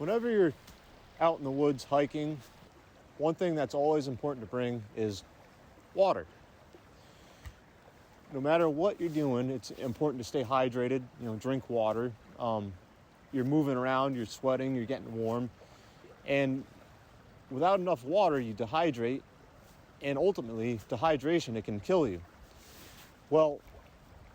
Whenever you're out in the woods hiking, one thing that's always important to bring is water. No matter what you're doing, it's important to stay hydrated, drink water. You're moving around, you're sweating, you're getting warm. And without enough water, you dehydrate. And ultimately, dehydration, it can kill you. Well,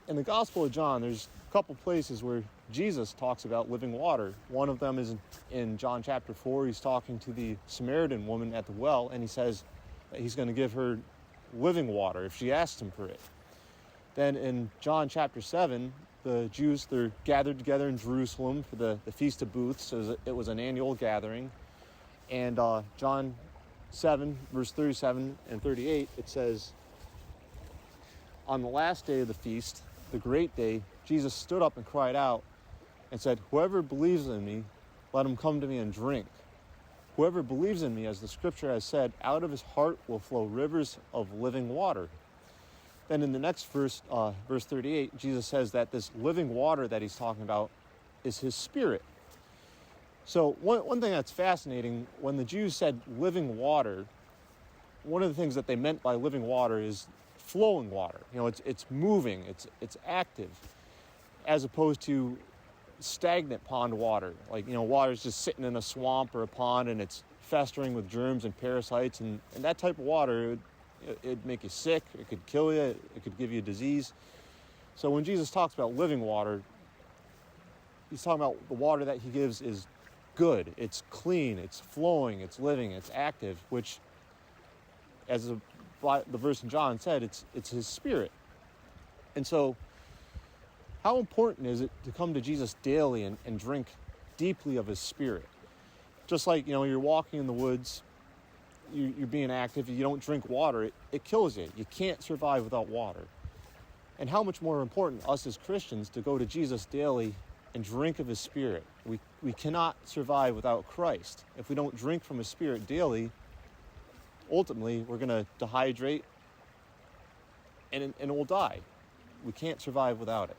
in the Gospel of John, there's a couple places where Jesus talks about living water. One of them is in John chapter 4. He's talking to the Samaritan woman at the well, and he says that he's going to give her living water if she asks him for it. Then in John chapter 7, the Jews, they're gathered together in Jerusalem for the Feast of Booths. So it was an annual gathering. And John 7, verse 37 and 38, it says, "On the last day of the feast, the great day, Jesus stood up and cried out and said, 'Whoever believes in me, let him come to me and drink. Whoever believes in me, as the scripture has said, out of his heart will flow rivers of living water.'" Then in the next verse, verse 38, Jesus says that this living water that he's talking about is his spirit. So one thing that's fascinating, when the Jews said living water, one of the things that they meant by living water is flowing water. It's moving, it's active, as opposed to stagnant pond water. Like, water is just sitting in a swamp or a pond and it's festering with germs and parasites, and that type of water, it'd make you sick, it could kill you, it could give you a disease. So when Jesus talks about living water, he's talking about the water that he gives is good, it's clean, it's flowing, it's living, it's active, which, as the verse in John said, it's his spirit. And so how important is it to come to Jesus daily and drink deeply of his spirit? Just like, you're walking in the woods, you're being active, you don't drink water, it kills you. You can't survive without water. And how much more important us as Christians to go to Jesus daily and drink of his spirit. We cannot survive without Christ. If we don't drink from his spirit daily, ultimately we're going to dehydrate and we'll die. We can't survive without it.